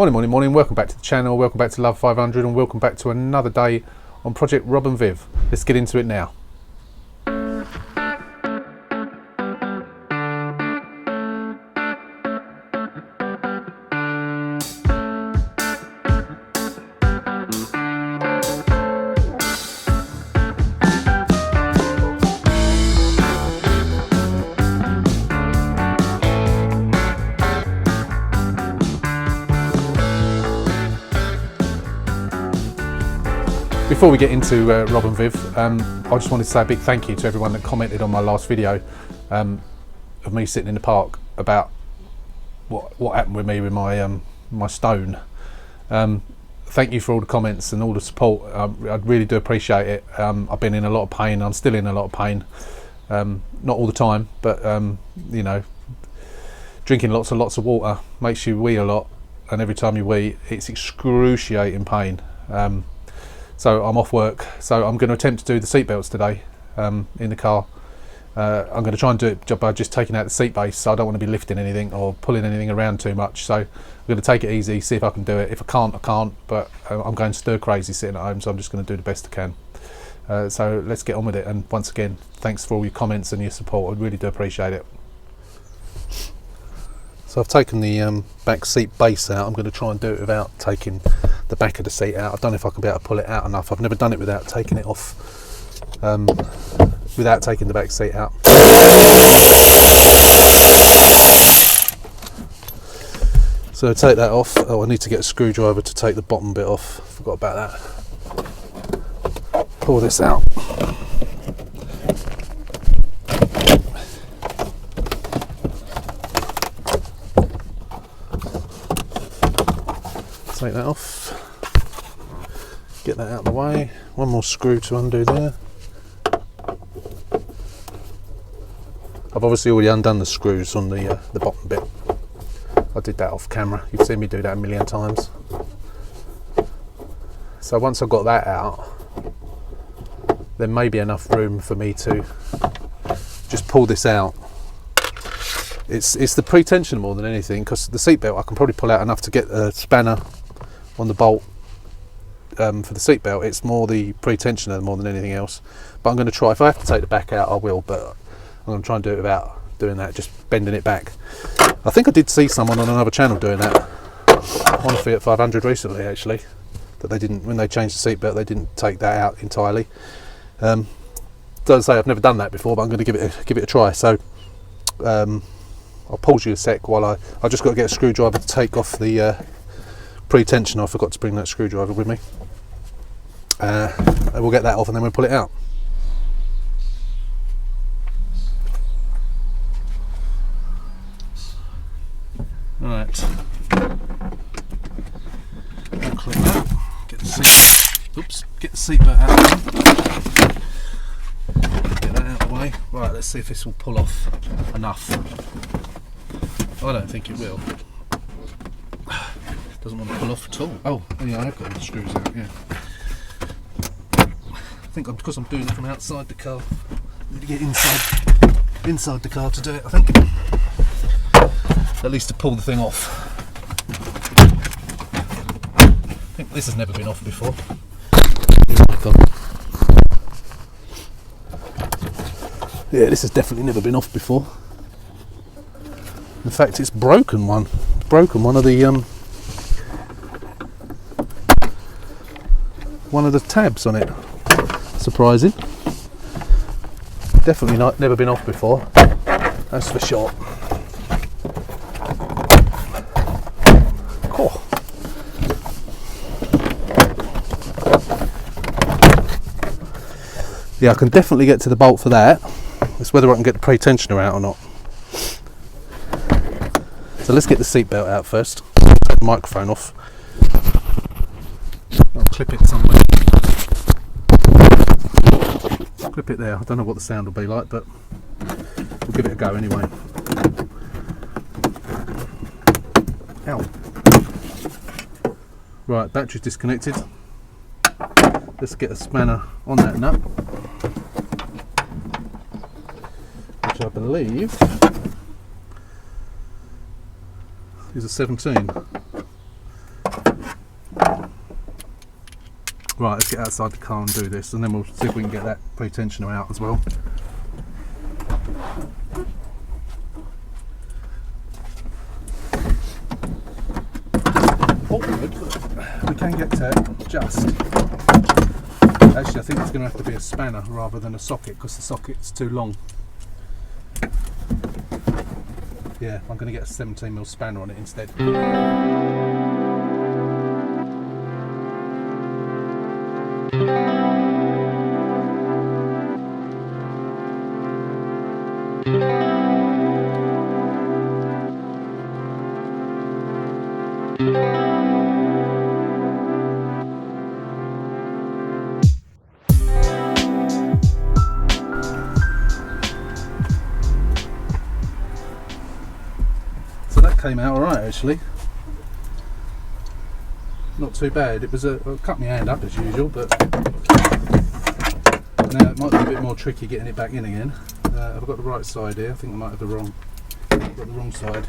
Morning, welcome back to the channel, welcome back to Love 500 and welcome back to another day on Project Rob and Viv. Let's get into it now. Before we get into Rob and Viv, I just wanted to say a big thank you to everyone that commented on my last video of me sitting in the park about what happened with me with my my stone. Thank you for all the comments and all the support. I really do appreciate it. I've been in a lot of pain. I'm still in a lot of pain. Not all the time, but you know, drinking lots and lots of water makes you wee a lot, and every time you wee, it's excruciating pain. So I'm off work, so I'm going to attempt to do the seatbelts today in the car. I'm going to try and do it by just taking out the seat base, so I don't want to be lifting anything or pulling anything around too much. So I'm going to take it easy, see if I can do it. If I can't, I can't, but I'm going stir crazy sitting at home, so I'm just going to do the best I can. So let's get on with it, and once again, thanks for all your comments and your support. I really do appreciate it. So I've taken the back seat base out. I'm going to try and do it without taking the back of the seat out. I don't know if I can be able to pull it out enough. I've never done it without taking it off, without taking the back seat out. So take that off. Oh, I need to get a screwdriver to take the bottom bit off. Forgot about that. Pull this out. Take that off, get that out of the way. One more screw to undo there. I've obviously already undone the screws on the bottom bit. I did that off camera. You've seen me do that a million times. So once I've got that out, there may be enough room for me to just pull this out. It's the pretension more than anything, because the seatbelt I can probably pull out enough to get a spanner on the bolt for the seatbelt. It's more the pretensioner more than anything else. But I'm going to try. If I have to take the back out, I will. But I'm going to try and do it without doing that, just bending it back. I think I did see someone on another channel doing that on a Fiat 500 recently, actually. That they didn't, when they changed the seatbelt, they didn't take that out entirely. Don't say I've never done that before, but I'm going to give it a try. So I'll pause you a sec while I just got to get a screwdriver to take off the pretensioner. I forgot to bring that screwdriver with me. And we'll get that off and then we'll pull it out. Right. Unclip that. Get the seatbelt out. Get that out of the way. Right, let's see if this will pull off enough. I don't think it will. Doesn't want to pull off at all. Oh, yeah, I've got all the screws out, yeah. I think because I'm doing it from outside the car, I need to get inside the car to do it, I think. At least to pull the thing off. I think this has never been off before. Yeah, this has definitely never been off before. In fact, it's broken one. Broken one of the tabs on it. Surprising. Definitely never been off before. That's for sure. Oh. Yeah, I can definitely get to the bolt for that. It's whether I can get the pretensioner out or not. So let's get the seatbelt out first. Take the microphone off. I'll clip it somewhere. Clip it there. I don't know what the sound will be like, but we'll give it a go anyway. Ow. Right, battery's disconnected. Let's get a spanner on that nut, which I believe is a 17. Right, let's get outside the car and do this, and then we'll see if we can get that pretensioner out as well. We can get to it, just. Actually, I think it's going to have to be a spanner rather than a socket, because the socket's too long. Yeah, I'm going to get a 17mm spanner on it instead. So that came out alright actually. Not too bad. It was cut my hand up as usual, but now it might be a bit more tricky getting it back in again. I've got the right side here. I think I might have the wrong. I've got the wrong side.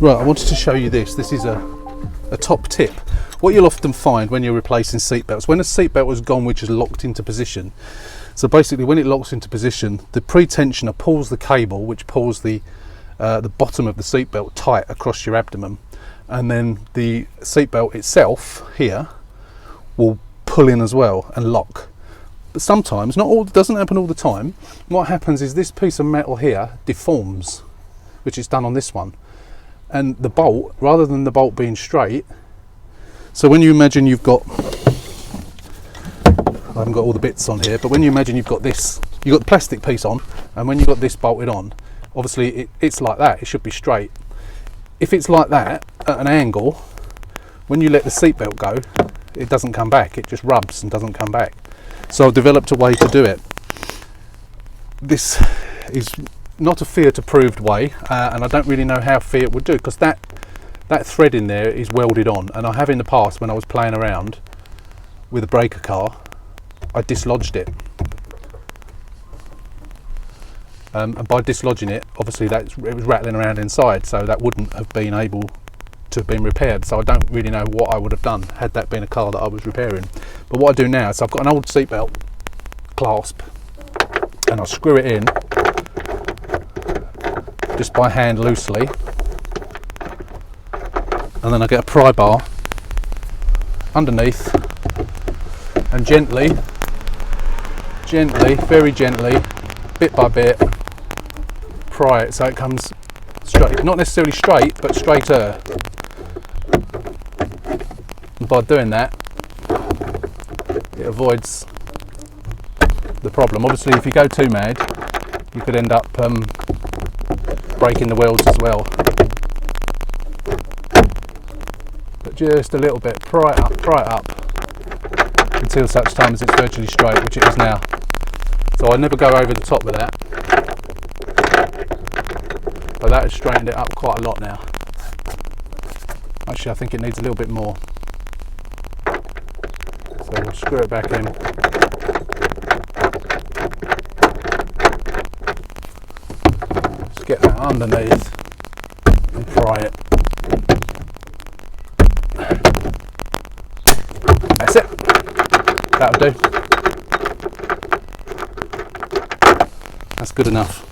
Right, I wanted to show you this. This is a top tip. What you'll often find when you're replacing seatbelts, when a seatbelt has gone which is locked into position, so basically when it locks into position, the pretensioner pulls the cable which pulls the bottom of the seatbelt tight across your abdomen, and then the seatbelt itself here will pull in as well and lock. But sometimes, not all, doesn't happen all the time, what happens is this piece of metal here deforms, which is done on this one. And the bolt, rather than the bolt being straight, so when you imagine you've got, I haven't got all the bits on here, but when you imagine you've got this, you've got the plastic piece on, and when you've got this bolted on, obviously it's like that, it should be straight. If it's like that, at an angle, when you let the seatbelt go, it doesn't come back, it just rubs and doesn't come back. So I've developed a way to do it. This is not a Fiat approved way, and I don't really know how Fiat would do it, because that thread in there is welded on, and I have in the past when I was playing around with a breaker car, I dislodged it, and by dislodging it, obviously it was rattling around inside, so that wouldn't have been able to have been repaired. So I don't really know what I would have done had that been a car that I was repairing. But what I do now is I've got an old seatbelt clasp, and I screw it in just by hand loosely, and then I get a pry bar underneath and gently, very gently, bit by bit, pry it so it comes straight, not necessarily straight, but straighter. And by doing that, it avoids the problem. Obviously, if you go too mad, you could end up breaking the wheels as well. But just a little bit, pry it up until such time as it's virtually straight, which it is now. So I never go over the top with that. But that has straightened it up quite a lot now. Actually, I think it needs a little bit more. So we'll screw it back in. Get that underneath and pry it. That's it. That'll do. That's good enough.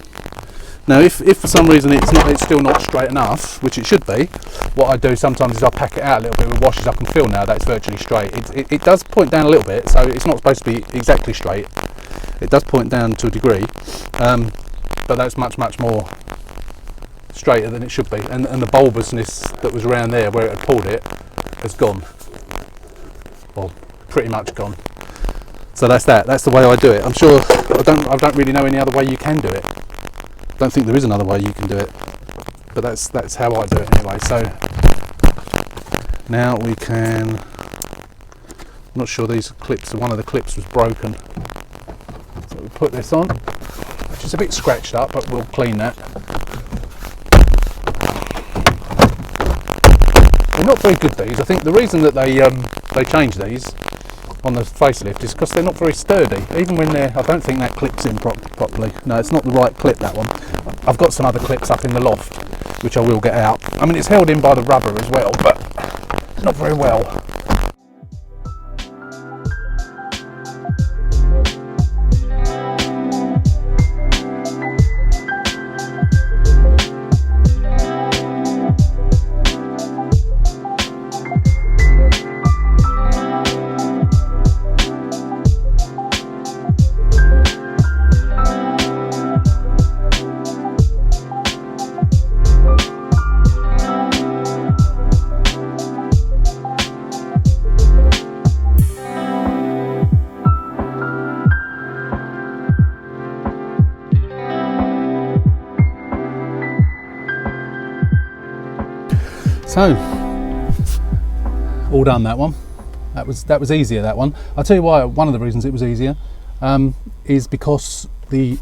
Now, if for some reason it's still not straight enough, which it should be, what I do sometimes is I pack it out a little bit with washes. I can feel now that it's virtually straight. It does point down a little bit, so it's not supposed to be exactly straight. It does point down to a degree, but that's much more straighter than it should be, and the bulbousness that was around there where it had pulled it has gone, well, pretty much gone. So that's that. That's the way I do it. I'm sure I don't really know any other way you can do it. I don't think there is another way you can do it. But that's how I do it anyway. So now we can. I'm not sure these clips. One of the clips was broken. So we put this on, which is a bit scratched up, but we'll clean that. They're not very good, these. I think the reason that they changed these on the facelift is because they're not very sturdy. Even when they're, I don't think that clips in properly. No, it's not the right clip, that one. I've got some other clips up in the loft, which I will get out. I mean, it's held in by the rubber as well, but not very well. So, all done, that one. That was easier, that one. I'll tell you why. One of the reasons it was easier is because the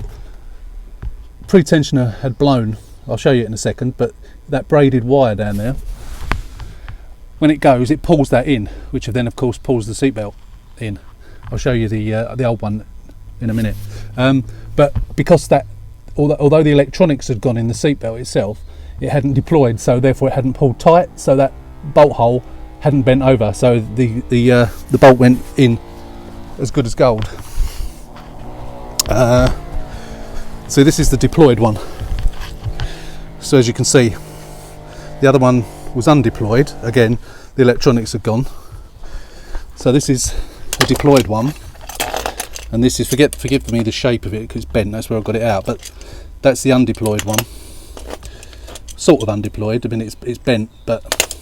pretensioner had blown. I'll show you it in a second, but that braided wire down there, when it goes, it pulls that in, which then of course pulls the seatbelt in. I'll show you the old one in a minute. But because that, although the electronics had gone in the seatbelt itself, it hadn't deployed, so therefore it hadn't pulled tight, so that bolt hole hadn't bent over, so the bolt went in as good as gold. So this is the deployed one. So as you can see, the other one was undeployed. Again, the electronics had gone. So this is a deployed one, and this is, forgive me the shape of it because it's bent, that's where I got it out, but that's the undeployed one. Sort of undeployed, I mean it's bent, but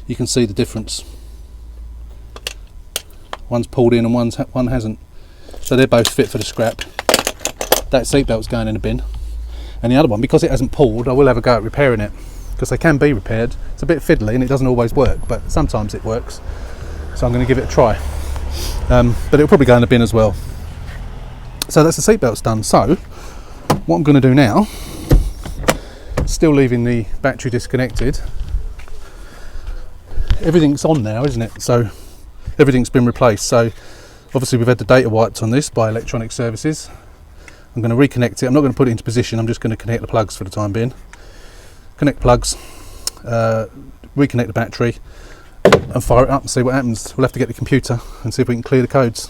you can see the difference. One's pulled in and one hasn't. So they're both fit for the scrap. That seatbelt's going in a bin. And the other one, because it hasn't pulled, I will have a go at repairing it, because they can be repaired. It's a bit fiddly and it doesn't always work, but sometimes it works. So I'm going to give it a try. But it'll probably go in the bin as well. So that's the seatbelts done. So what I'm going to do now, still leaving the battery disconnected, everything's on now, isn't it? So everything's been replaced. So obviously we've had the data wiped on this by Electronic Services. I'm going to reconnect it. I'm not going to put it into position, I'm just going to connect the plugs for the time being. Connect plugs, reconnect the battery and fire it up and see what happens. We'll have to get the computer and see if we can clear the codes.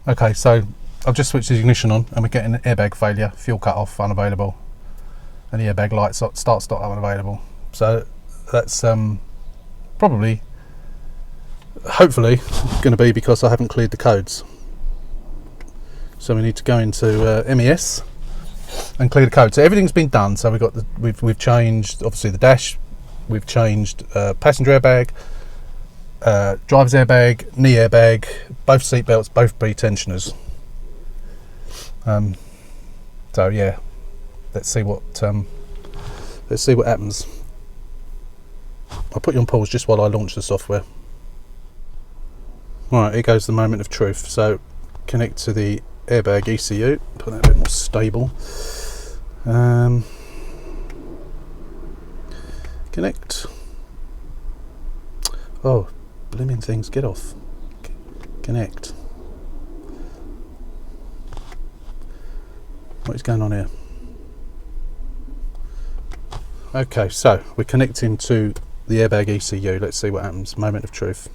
Okay, so I've just switched the ignition on and we're getting an airbag failure, fuel cut off, unavailable, and the airbag light start stop unavailable. So that's probably, hopefully, going to be because I haven't cleared the codes. So we need to go into MES and clear the code. So everything's been done. So we've changed obviously the dash, we've changed passenger airbag, driver's airbag, knee airbag, both seat belts, both pretensioners. So yeah, let's see what happens. I'll put you on pause just while I launch the software. Right, here goes the moment of truth. So connect to the airbag ECU, put that a bit more stable. Connect. Oh, blooming things, get off. Connect. What is going on here? Okay, so we're connecting to the airbag ECU. Let's see what happens. Moment of truth.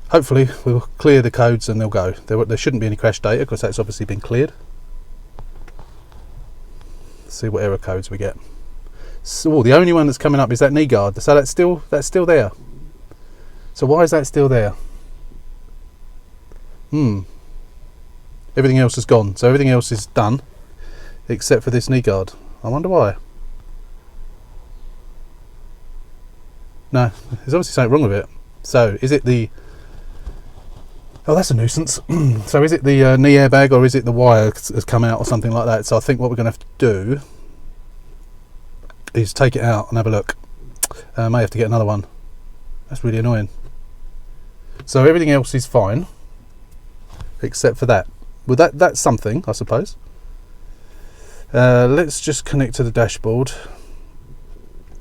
Hopefully we'll clear the codes and they'll go. There shouldn't be any crash data because that's obviously been cleared. Let's see what error codes we get. So the only one that's coming up is that knee guard. So that's still there. So why is that still there? Everything else is gone. So everything else is done except for this knee guard. I wonder why. No, there's obviously something wrong with it. So is it the Oh, that's a nuisance. So is it the knee airbag, or is it the wire has come out or something like that? So I think what we're going to have to do is take it out and have a look. I may have to get another one. That's really annoying. So everything else is fine except for that. Well, that's something, I suppose. Let's just connect to the dashboard,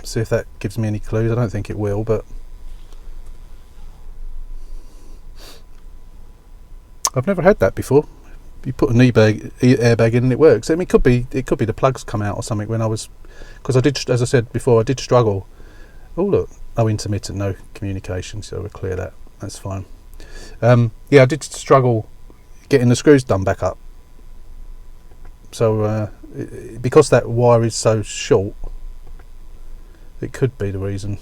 see if that gives me any clues. I don't think it will, but I've never had that before. You put an airbag in and it works. I mean, it could be the plugs come out or something when I was, because I did, as I said before, I did struggle. Oh look, no intermittent, no communication, so we'll clear that. That's fine. Yeah, I did struggle getting the screws done back up. So because that wire is so short, it could be the reason.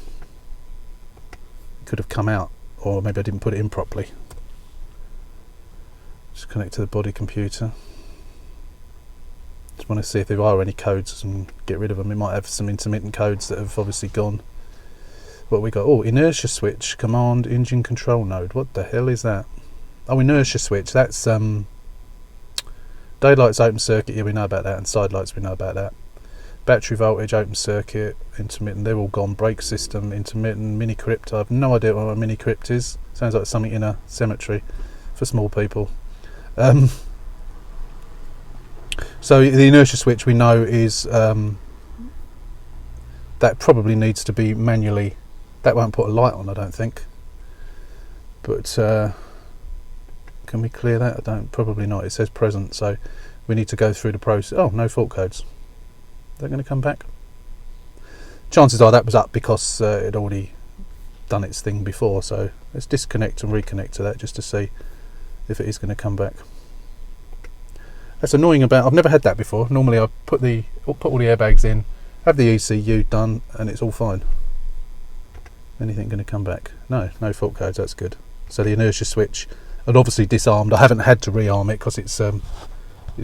It could have come out, or maybe I didn't put it in properly. Just connect to the body computer. Just want to see if there are any codes and get rid of them. We might have some intermittent codes that have obviously gone. What we got? Oh, inertia switch, command engine control node. What the hell is that? Oh, inertia switch. That's daylight's open circuit. Yeah, we know about that. And side lights, we know about that. Battery voltage, open circuit, intermittent. They're all gone. Brake system, intermittent, mini crypt. I have no idea what a mini crypt is. Sounds like something in a cemetery for small people. So the inertia switch we know is that probably needs to be manually. That won't put a light on, I don't think. But can we clear that? I don't. Probably not. It says present, so we need to go through the process. Oh, no fault codes. Are they going to come back? Chances are that was up because it had already done its thing before. So let's disconnect and reconnect to that just to see if it is going to come back. That's annoying about. I've never had that before. Normally I put all the airbags in, have the ECU done, and it's all fine. Anything going to come back? No fault codes. That's good. So the inertia switch had obviously disarmed. I haven't had to rearm it because it's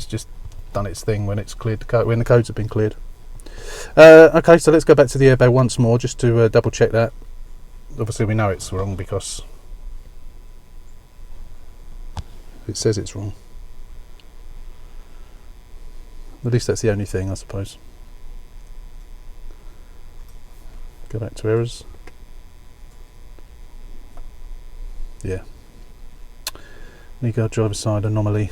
just done its thing when it's cleared the code, when the codes have been cleared. Okay, so let's go back to the airbag once more just to double check that. Obviously we know it's wrong because it says it's wrong. At least that's the only thing, I suppose. Go back to errors. Yeah. Knee guard driver side anomaly.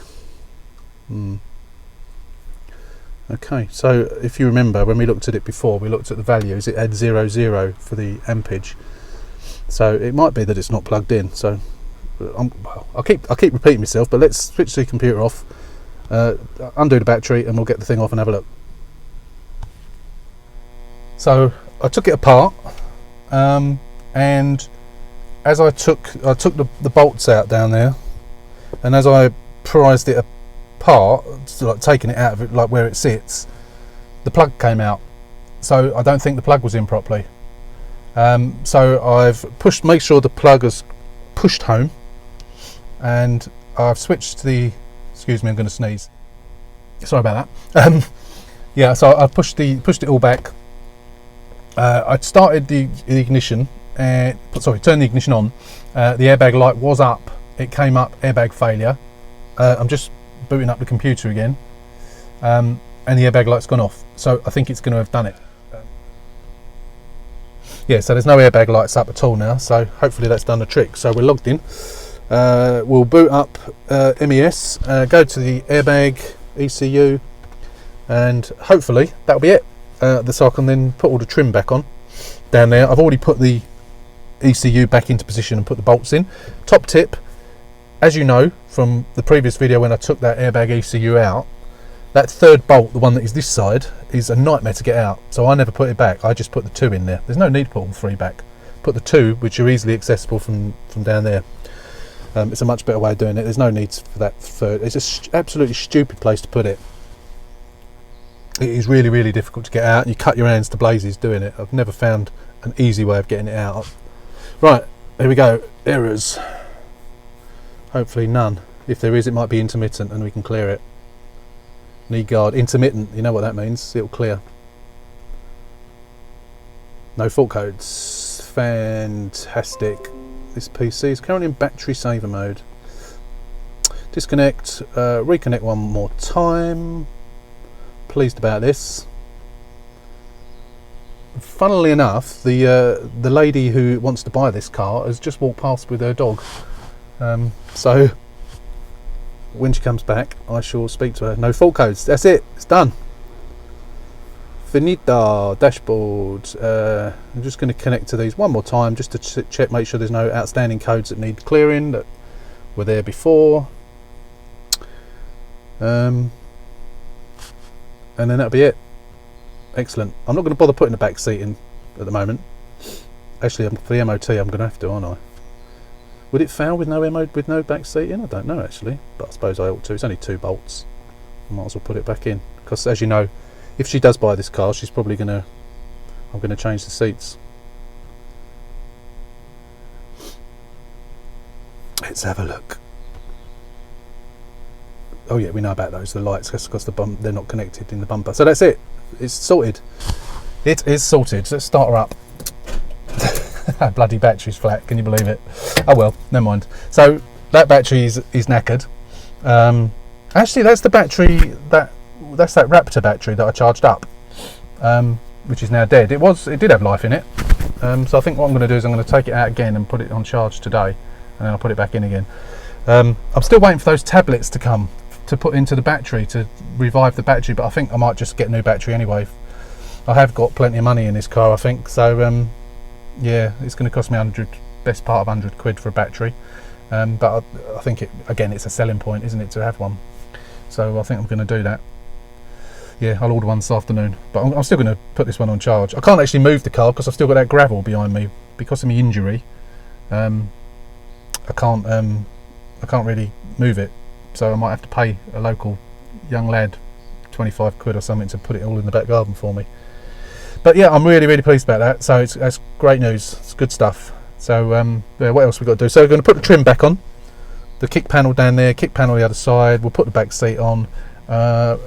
Okay, so if you remember when we looked at it before, we looked at the values. It had 0, 0 for the ampage. So it might be that it's not plugged in. So I'll keep repeating myself, but let's switch the computer off, undo the battery, and we'll get the thing off and have a look. So I took it apart, and as I took the bolts out down there, and as I prised it apart, so like taking it out of it, like where it sits, the plug came out. So I don't think the plug was in properly. So I've made sure the plug is pushed home, and I've switched to the. Excuse me, I'm going to sneeze. Sorry about that. Yeah, so I pushed it all back. I started the ignition. Turned the ignition on. The airbag light was up. It came up airbag failure. I'm just booting up the computer again, and the airbag light's gone off. So I think it's going to have done it. Yeah, so there's no airbag lights up at all now. So hopefully that's done the trick. So we're logged in. We'll boot up MES, go to the airbag ECU, and hopefully that'll be it. So I can then put all the trim back on down there. I've already put the ECU back into position and put the bolts in. Top tip, as you know from the previous video when I took that airbag ECU out, that third bolt, the one that is this side, is a nightmare to get out. So I never put it back. I just put the 2 in there. There's no need to put all 3 back. Put the 2, which are easily accessible from down there. It's a much better way of doing it. There's no need for that third. It's an absolutely stupid place to put it. It is really, really difficult to get out. You cut your hands to blazes doing it. I've never found an easy way of getting it out. Right, here we go. Errors. Hopefully none. If there is, it might be intermittent and we can clear it. Knee guard, intermittent, you know what that means. It'll clear. No fault codes. Fantastic. This PC is currently in battery saver mode. Disconnect, reconnect one more time. Pleased about this. Funnily enough, the lady who wants to buy this car has just walked past with her dog. So when she comes back, I shall speak to her. No fault codes. That's it. It's done. Finita. Dashboard. I'm just going to connect to these one more time just to check, make sure there's no outstanding codes that need clearing that were there before. And then that'll be it. Excellent. I'm not going to bother putting the back seat in at the moment. Actually, for the MOT, I'm going to have to, aren't I? Would it fail with no back seat in? I don't know actually, but I suppose I ought to. It's only 2 bolts. I might as well put it back in because, as you know, if she does buy this car, she's probably I'm going to change the seats. Let's have a look. Oh yeah, we know about those. The lights, because they're not connected in the bumper. So that's it. It's sorted. It is sorted. So let's start her up. That bloody battery's flat. Can you believe it? Oh well, never mind. So that battery is knackered. Actually, that's the battery that's that Raptor battery that I charged up, which is now dead. It did have life in it. So I think what I'm going to do is I'm going to take it out again and put it on charge today, and then I'll put it back in again. I'm still waiting for those tablets to come to put into the battery to revive the battery, but I think I might just get a new battery anyway. I have got plenty of money in this car, I think, so yeah, it's going to cost me best part of 100 quid for a battery, but I think it's a selling point, isn't it, to have one? So I think I'm going to do that. Yeah, I'll order one this afternoon, but I'm still going to put this one on charge. I can't actually move the car because I've still got that gravel behind me because of my injury. I can't really move it, so I might have to pay a local young lad 25 quid or something to put it all in the back garden for me. But yeah, I'm really, really pleased about that. So that's great news. It's good stuff. So yeah, what else we got to do? So we're going to put the trim back on, the kick panel down there, kick panel the other side. We'll put the back seat on. Got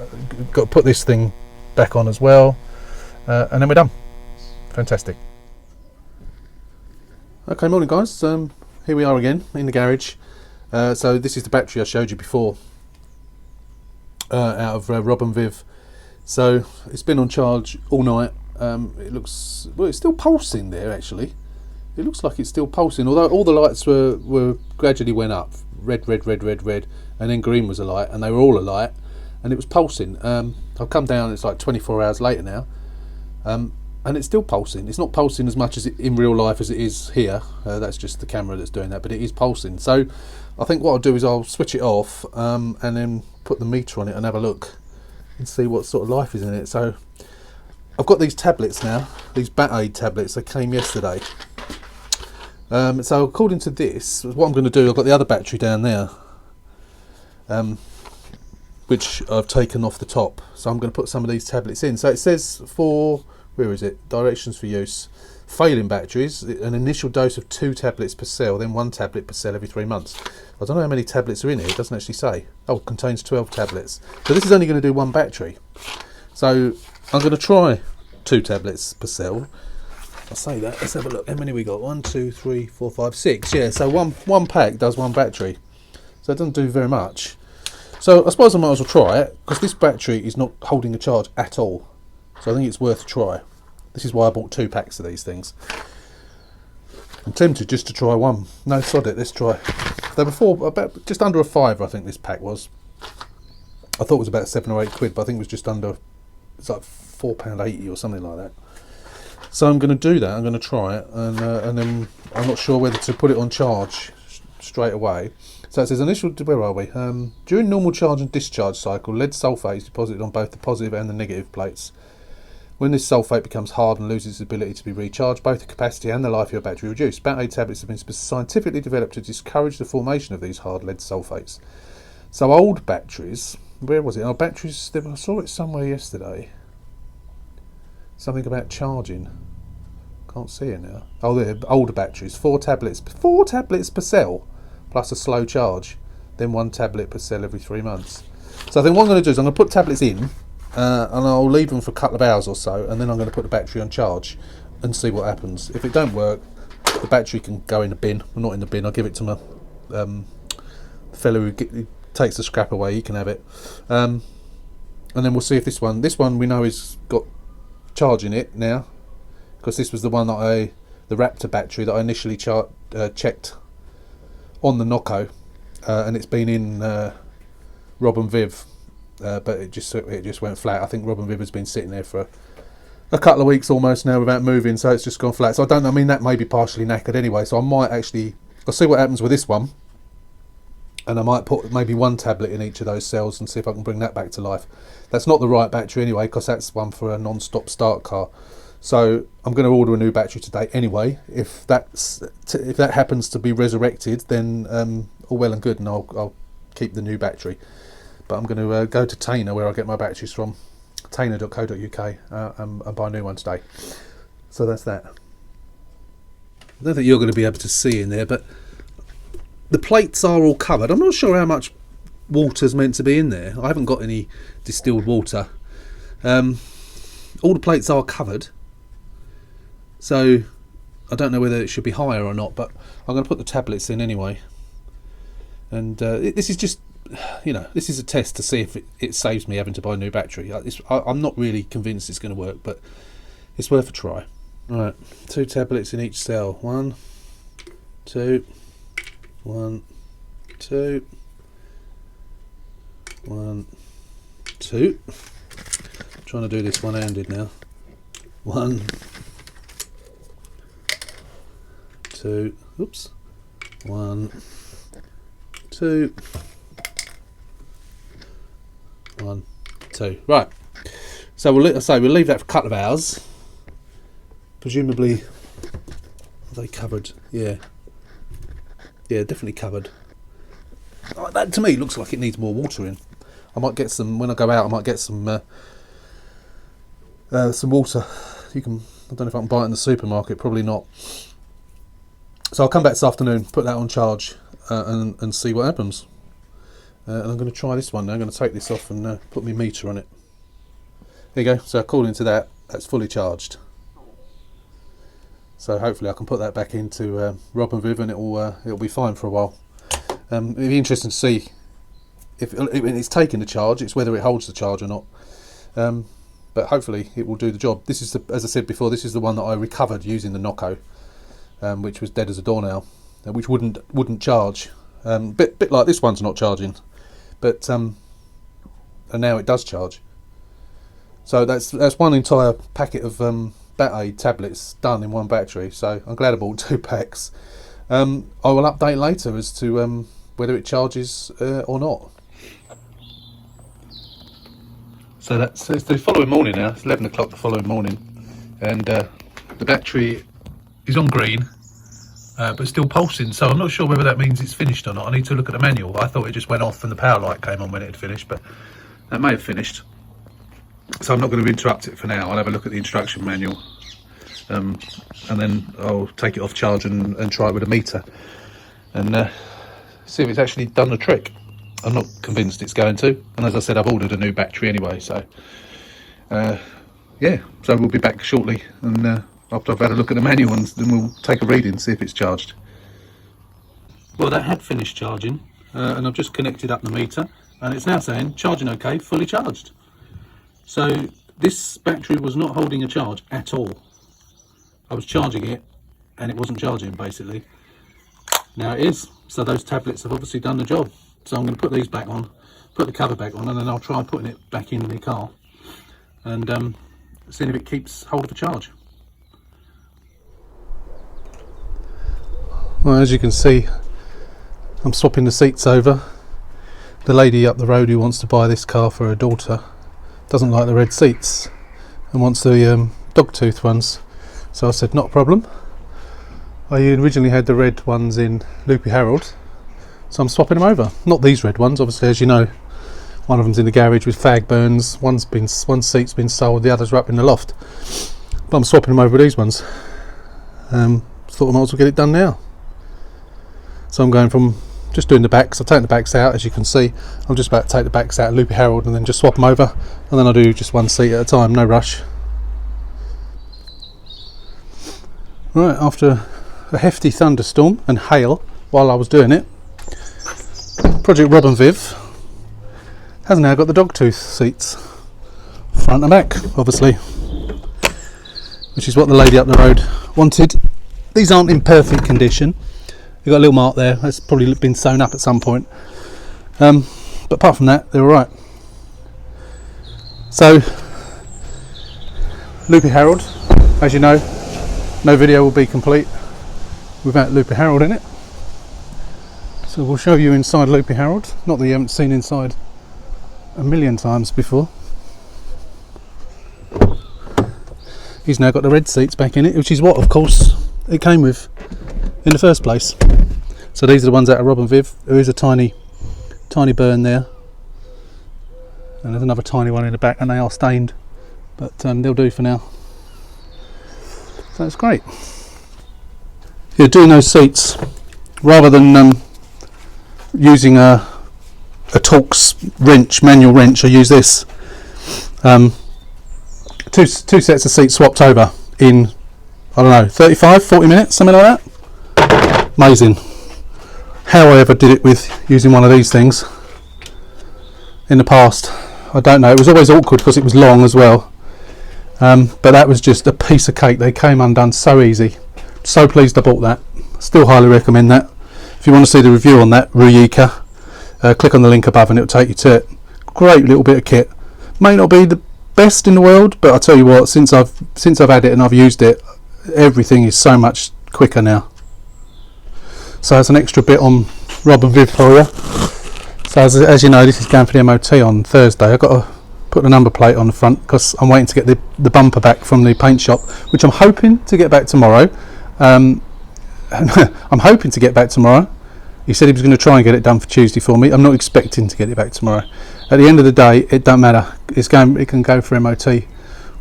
to put this thing back on as well, and then we're done. Fantastic. Okay, morning guys. Here we are again in the garage. So this is the battery I showed you before, out of Rob and Viv. So it's been on charge all night. It looks, well, it's still pulsing there actually. It looks like it's still pulsing, although all the lights were gradually went up. Red, and then green was a light, and they were all a light, and it was pulsing. I've come down, it's like 24 hours later now, and it's still pulsing. It's not pulsing as much as in real life as it is here. That's just the camera that's doing that, but it is pulsing. So I think what I'll do is I'll switch it off, and then put the meter on it and have a look and see what sort of life is in it. So I've got these tablets now, these BatAid tablets. They came yesterday. So according to this, what I'm going to do, I've got the other battery down there, which I've taken off the top. So I'm going to put some of these tablets in. So it says for, where is it? Directions for use. Failing batteries, an initial dose of 2 tablets per cell, then 1 tablet per cell every 3 months. I don't know how many tablets are in here. It doesn't actually say. Oh, it contains 12 tablets. So this is only going to do 1 battery. So I'm going to try 2 tablets per cell. I'll say that. Let's have a look. How many we got? 1, 2, 3, 4, 5, 6. Yeah, so one pack does 1 battery. So it doesn't do very much. So I suppose I might as well try it, because this battery is not holding a charge at all. So I think it's worth a try. This is why I bought 2 packs of these things. I'm tempted just to try 1. No, sod it. Let's try. They were about just under a £5, I think this pack was. I thought it was about 7 or 8 quid, but I think it was just under. It's like £4.80 or something like that. So I'm going to do that. I'm going to try it, and then I'm not sure whether to put it on charge straight away. So it says initial. Where are we? During normal charge and discharge cycle, lead sulphate is deposited on both the positive and the negative plates. When this sulphate becomes hard and loses its ability to be recharged, both the capacity and the life of your battery reduce. BatAid tablets have been scientifically developed to discourage the formation of these hard lead sulphates. So old batteries, where was it? Our batteries, I saw it somewhere yesterday. Something about charging. Can't see it now. Oh, there, older batteries. 4 tablets per cell, plus a slow charge. Then 1 tablet per cell every 3 months. So I think what I'm going to do is I'm going to put tablets in, and I'll leave them for a couple of hours or so, and then I'm going to put the battery on charge and see what happens. If it don't work, the battery can go in the bin. Well, not in the bin. I'll give it to my fellow who takes the scrap away, you can have it. And then we'll see if this one we know is got charge in it now, because this was the one that the Raptor battery that I initially checked on the Noco, and it's been in Rob and Viv, but it just went flat. I think Rob and Viv has been sitting there for a couple of weeks almost now without moving, so it's just gone flat. So I don't know, I mean, that may be partially knackered anyway, so I might actually, I'll see what happens with this one, and I might put maybe one tablet in each of those cells and see if I can bring that back to life. That's not the right battery anyway, because that's one for a non-stop start car. So I'm going to order a new battery today anyway. If that happens to be resurrected, then all well and good, and I'll keep the new battery. But I'm going to go to Tainer, where I get my batteries from, tainer.co.uk, and buy a new one today. So that's that. I don't think you're going to be able to see in there, but the plates are all covered. I'm not sure how much water's meant to be in there. I haven't got any distilled water. All the plates are covered, so I don't know whether it should be higher or not, but I'm going to put the tablets in anyway. And this is just, this is a test to see if it saves me having to buy a new battery. I'm not really convinced it's going to work, but it's worth a try. Right, 2 tablets in each cell. 1, 2, 1, 2, 1, 2. I'm trying to do this one-handed now. 1, 2. Oops. 1, 2. 1, 2. Right. So we'll leave that for a couple of hours. Presumably, are they covered? Yeah. Yeah, definitely covered. That to me looks like it needs more water in. I might get some when I go out. I might get some water. I don't know if I can buy it in the supermarket. Probably not. So I'll come back this afternoon, put that on charge, and see what happens. And I'm going to try this one now. I'm going to take this off and put my meter on it. There you go. So according to that, that's fully charged. So hopefully I can put that back into Rob and Viv, and it'll be fine for a while. It'll be interesting to see if it's taking the charge. It's whether it holds the charge or not. But hopefully it will do the job. This is as I said before, this is the one that I recovered using the Noco, which was dead as a doornail, which wouldn't charge. Bit like this one's not charging, but and now it does charge. So that's one entire packet of battery tablets done in one battery. So I'm glad I bought 2 packs. I will update later as to whether it charges or not. So it's the following morning now. It's 11 o'clock the following morning, and the battery is on green, but still pulsing. So I'm not sure whether that means it's finished or not. I need to look at the manual. I thought it just went off and the power light came on when it had finished, but that may have finished. So I'm not going to interrupt it for now. I'll have a look at the instruction manual, and then I'll take it off charge and try it with a meter, and see if it's actually done the trick. I'm not convinced it's going to, and as I said, I've ordered a new battery anyway, so yeah, so we'll be back shortly, and after I've had a look at the manual, and then we'll take a reading, see if it's charged. Well, that had finished charging, and I've just connected up the meter, and it's now saying charging okay, fully charged. So this battery was not holding a charge at all. I was charging it and it wasn't charging, basically. Now it is, so those tablets have obviously done the job. So I'm going to put these back on, put the cover back on, and then I'll try putting it back in the car and seeing if it keeps hold of a charge. Well, as you can see, I'm swapping the seats over. The lady up the road who wants to buy this car for her daughter doesn't like the red seats and wants the Dogtooth ones. So I said, not a problem. I originally had the red ones in Loopy Harold, so I'm swapping them over. Not these red ones, obviously, as you know. One of them's in the garage with fag burns. One seat's been sold, the others are up in the loft. But I'm swapping them over with these ones. Thought I might as well get it done now. So I'm going from just doing the backs. I've taken the backs out, as you can see. I'm just about to take the backs out of Loopy Harold and then just swap them over, and then I'll do just one seat at a time, no rush. Right, after a hefty thunderstorm and hail while I was doing it, Project Rob and Viv has now got the Dogtooth seats, front and back, obviously, which is what the lady up the road wanted. These aren't in perfect condition. You've got a little mark there, that's probably been sewn up at some point. But apart from that, they're alright. So, Loopy Harold, as you know, no video will be complete without Loopy Harold in it. So we'll show you inside Loopy Harold, not that you haven't seen inside a million times before. He's now got the red seats back in it, which is what, of course, it came with in the first place. So these are the ones out of Rob and Viv. There is a tiny burn there, and there's another tiny one in the back, and they are stained, but they'll do for now. So that's great. You're doing those seats rather than using a Torx wrench, manual wrench. I use this. Two sets of seats swapped over in, I don't know, 35, 40 minutes, something like that. Amazing. How I ever did it with using one of these things in the past, I don't know. It was always awkward because it was long as well. But that was just a piece of cake. They came undone so easy. So pleased I bought that. Still highly recommend that. If you want to see the review on that, Ruyika, click on the link above and it'll take you to it. Great little bit of kit. May not be the best in the world, but I'll tell you what, since I've had it and I've used it, everything is so much quicker now. So there's an extra bit on Rob and Viv for you. So as you know, this is going for the MoT on Thursday. I've got to put the number plate on the front because I'm waiting to get the bumper back from the paint shop, which I'm hoping to get back tomorrow. I'm hoping to get back tomorrow. He said he was going to try and get it done for Tuesday for me. I'm not expecting to get it back tomorrow. At the end of the day, it don't matter. It can go for MoT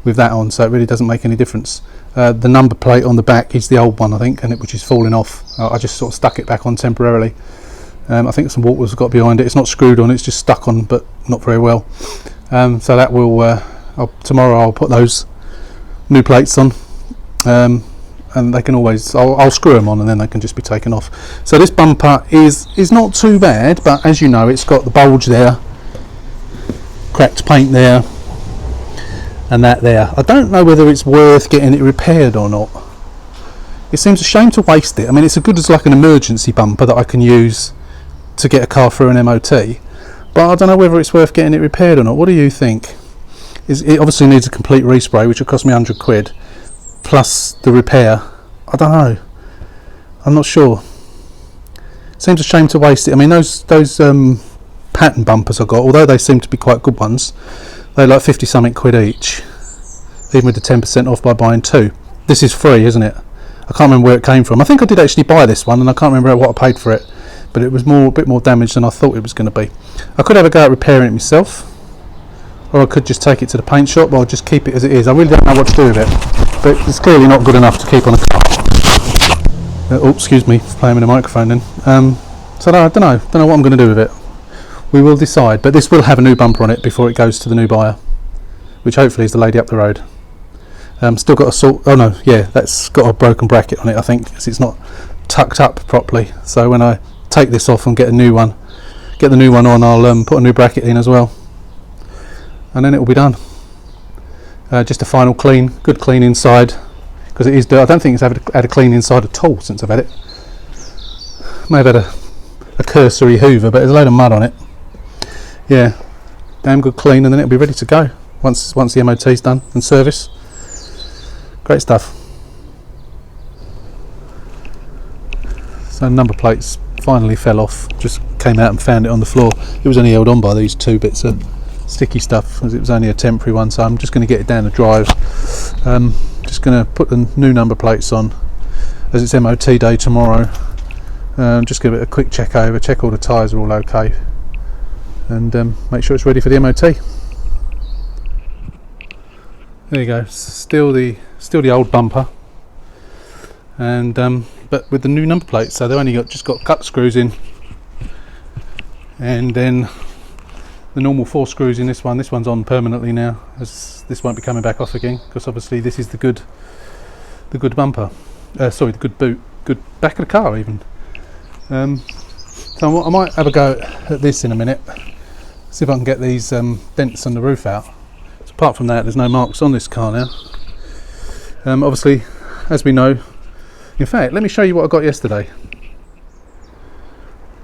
with that on, so it really doesn't make any difference. The number plate on the back is the old one, I think, which is falling off. I just sort of stuck it back on temporarily. I think some water's got behind it. It's not screwed on, it's just stuck on, but not very well. So that will tomorrow I'll put those new plates on. And they can always, I'll screw them on and then they can just be taken off. So this bumper is not too bad, but as you know, it's got the bulge there, cracked paint there, and that there. I don't know whether it's worth getting it repaired or not. It seems a shame to waste it. I mean, it's as good as like an emergency bumper that I can use to get a car through an MoT, but I don't know whether it's worth getting it repaired or not. What do you think? It obviously needs a complete respray, which will cost me £100, plus the repair. I don't know. I'm not sure. Seems a shame to waste it. I mean, those pattern bumpers I got, although they seem to be quite good ones, they're like 50 something quid each, even with the 10% off by buying two. This is free, isn't it? I can't remember where it came from. I think I did actually buy this one, and I can't remember what I paid for it, but it was a bit more damage than I thought it was going to be. I could have a go at repairing it myself, or I could just take it to the paint shop, or just keep it as it is. I really don't know what to do with it, but it's clearly not good enough to keep on a car. Oh, excuse me, playing with the microphone then. So no, I don't know what I'm going to do with it. We will decide, but this will have a new bumper on it before it goes to the new buyer, which hopefully is the lady up the road. Still got that's got a broken bracket on it, I think, because it's not tucked up properly. So when I take this off and get the new one on, I'll put a new bracket in as well, and then it will be done. Just a final clean, good clean inside, because it is dirty. I don't think it's had a clean inside at all since I've had it. May have had a cursory hoover, but there's a load of mud on it. Yeah, damn good clean, and then it'll be ready to go once the MOT's done and service. Great stuff. So number plates finally fell off. Just came out and found it on the floor. It was only held on by these two bits of sticky stuff, as it was only a temporary one. So I'm just going to get it down the drive. Just going to put the new number plates on, as it's MOT day tomorrow. Just give it a quick check over, check all the tyres are all okay, and make sure it's ready for the MOT. There you go. Still the old bumper, and but with the new number plates. So they've only just got cut screws in, and then the normal 4 screws in this one. This one's on permanently now, as this won't be coming back off again, because obviously this is the good bumper. Sorry, the good boot, good back of the car even. So I might have a go at this in a minute. See if I can get these dents on the roof out. So apart from that, there's no marks on this car now. Obviously, as we know, in fact, let me show you what I got yesterday.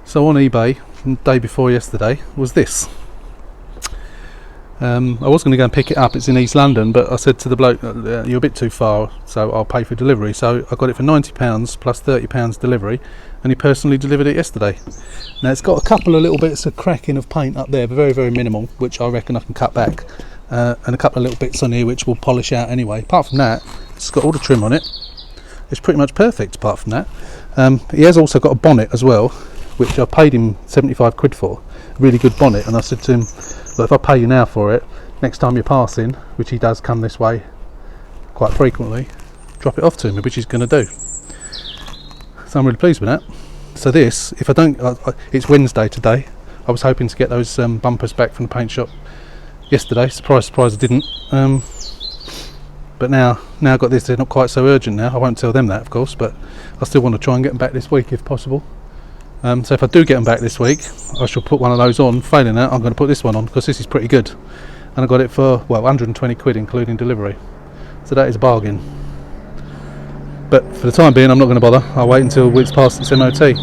So on eBay, the day before yesterday, was this. I was going to go and pick it up, it's in East London, but I said to the bloke, you're a bit too far, so I'll pay for delivery. So I got it for £90 plus £30 delivery, and he personally delivered it yesterday. Now it's got a couple of little bits of cracking of paint up there, but very, very minimal, which I reckon I can cut back, and a couple of little bits on here which we'll polish out anyway. Apart from that, it's got all the trim on it. It's pretty much perfect apart from that. He has also got a bonnet as well, which I paid him 75 quid for, a really good bonnet, and I said to him, look, if I pay you now for it, next time you're passing, which he does come this way quite frequently, drop it off to me, which he's going to do. So I'm really pleased with that. So this, if I don't, it's Wednesday today, I was hoping to get those bumpers back from the paint shop yesterday. Surprise, surprise, I didn't. But now I've got this, they're not quite so urgent now. I won't tell them that, of course, but I still want to try and get them back this week if possible. So if I do get them back this week, I shall put one of those on. Failing that, I'm going to put this one on, because this is pretty good. And I got it for, well, 120 quid including delivery. So that is a bargain. But for the time being, I'm not going to bother. I'll wait until it's past its MOT.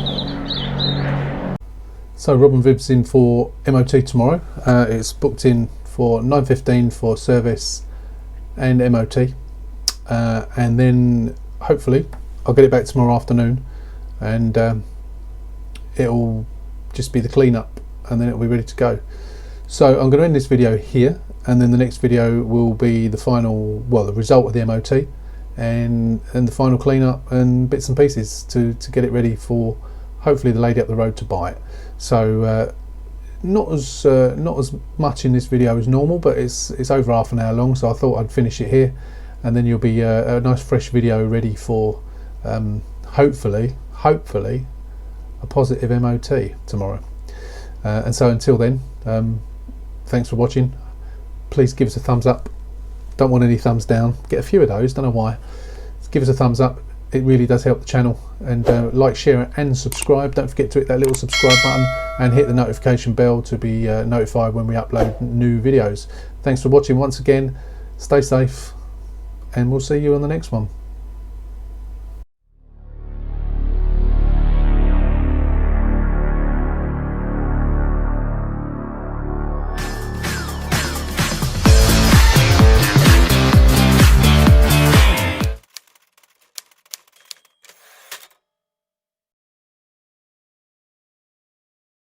So Rob and Viv's in for MOT tomorrow. It's booked in for 9:15 for service and MOT. And then hopefully I'll get it back tomorrow afternoon, and it'll just be the cleanup, and then it'll be ready to go. So I'm going to end this video here, and then the next video will be the final, well, the result of the MOT and the final cleanup and bits and pieces to get it ready for hopefully the lady up the road to buy it. So not as much in this video as normal, but it's over half an hour long, so I thought I'd finish it here, and then you'll be a nice fresh video ready for hopefully a positive MOT tomorrow. And so until then, thanks for watching. Please give us a thumbs up. Don't want any thumbs down. Get a few of those, don't know why. Give us a thumbs up, it really does help the channel. And like, share and subscribe. Don't forget to hit that little subscribe button and hit the notification bell to be notified when we upload new videos. Thanks for watching once again. Stay safe, and we'll see you on the next one.